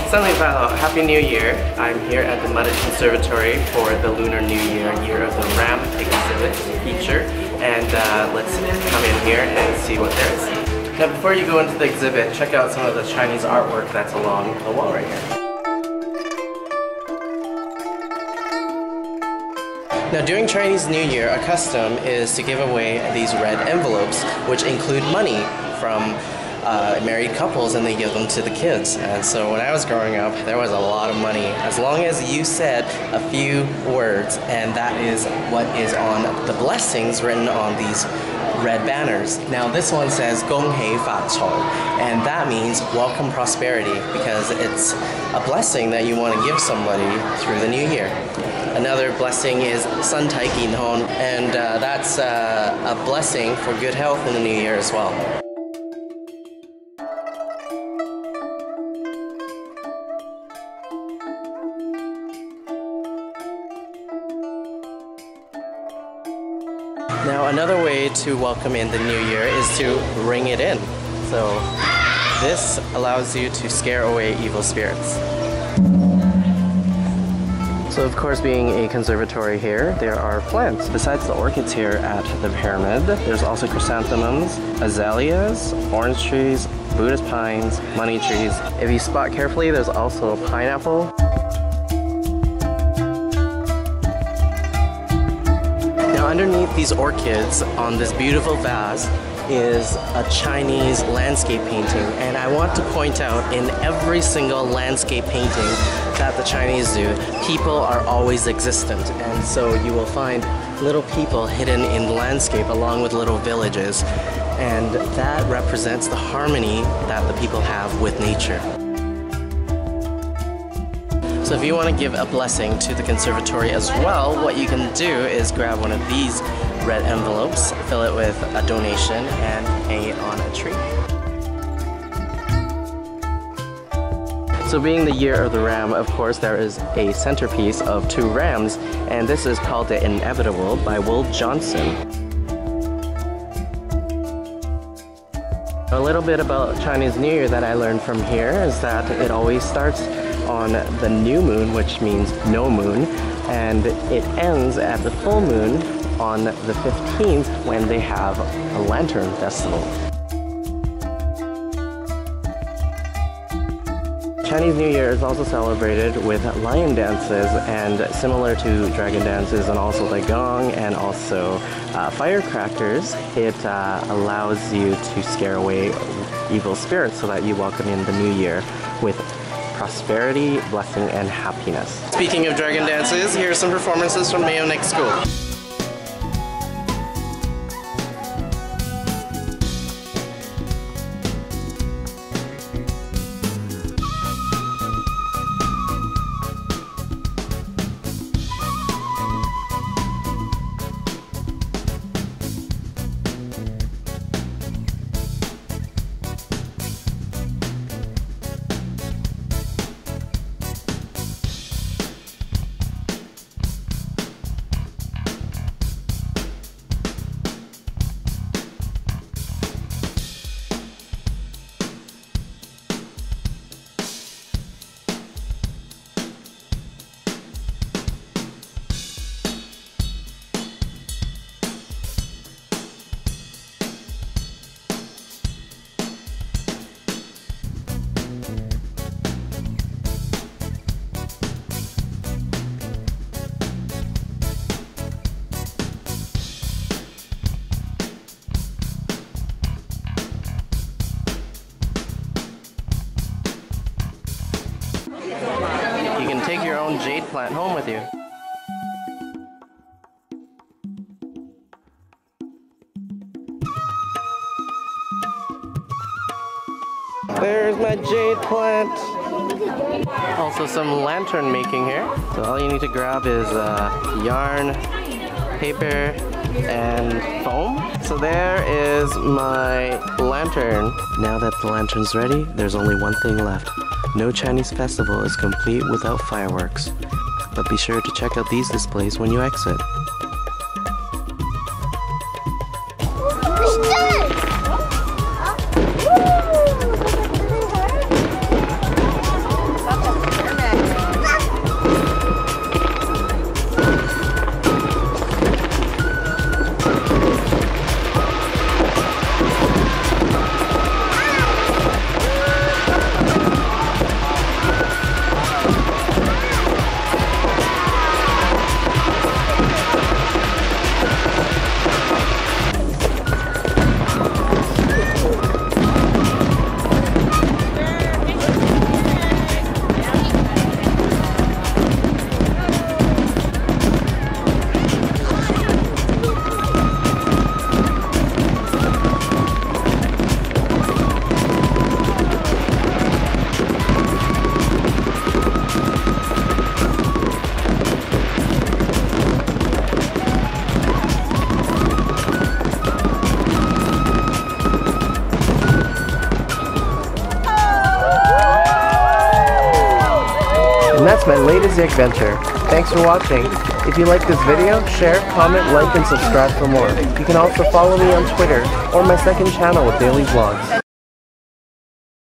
Happy New Year. I'm here at the Muttart Conservatory for the Lunar New Year, Year of the Ram exhibit feature. And let's come in here and see what there is. Now before you go into the exhibit, check out some of the Chinese artwork that's along the wall right here. Now during Chinese New Year, a custom is to give away these red envelopes, which include money from married couples, and they give them to the kids. And so when I was growing up, there was a lot of money. As long as you said a few words, and that is what is on the blessings written on these red banners. Now this one says Gong Hei Fa Chou, and that means welcome prosperity, because it's a blessing that you want to give somebody through the new year. Another blessing is San Tai Kin Hon, and that's a blessing for good health in the new year as well. Now another way to welcome in the new year is to ring it in. So this allows you to scare away evil spirits. So of course, being a conservatory here, there are plants. Besides the orchids here at the pyramid, there's also chrysanthemums, azaleas, orange trees, Buddhist pines, money trees. If you spot carefully, there's also a pineapple. Underneath these orchids on this beautiful vase is a Chinese landscape painting, and I want to point out, in every single landscape painting that the Chinese do, people are always existent, and so you will find little people hidden in the landscape along with little villages, and that represents the harmony that the people have with nature. So if you want to give a blessing to the conservatory as well, what you can do is grab one of these red envelopes, fill it with a donation, and hang it on a tree. So being the year of the ram, of course, there is a centerpiece of 2 rams, and this is called The Inevitable by Will Johnson. A little bit about Chinese New Year that I learned from here is that it always starts on the new moon, which means no moon, and it ends at the full moon on the 15th when they have a lantern festival. Chinese New Year is also celebrated with lion dances, and similar to dragon dances and also the gong and also firecrackers, it allows you to scare away evil spirits so that you welcome in the new year with prosperity, blessing, and happiness. Speaking of dragon dances, here are some performances from Mayo Next School. You can take your own jade plant home with you. There's my jade plant. Also some lantern making here. So all you need to grab is yarn, paper, and foam. So there is my lantern. Now that the lantern's ready, there's only one thing left. No Chinese festival is complete without fireworks. But be sure to check out these displays when you exit. that's my latest Yegventure. Thanks for watching. If you like this video, share, comment, like, and subscribe for more. You can also follow me on Twitter or my second channel with daily vlogs.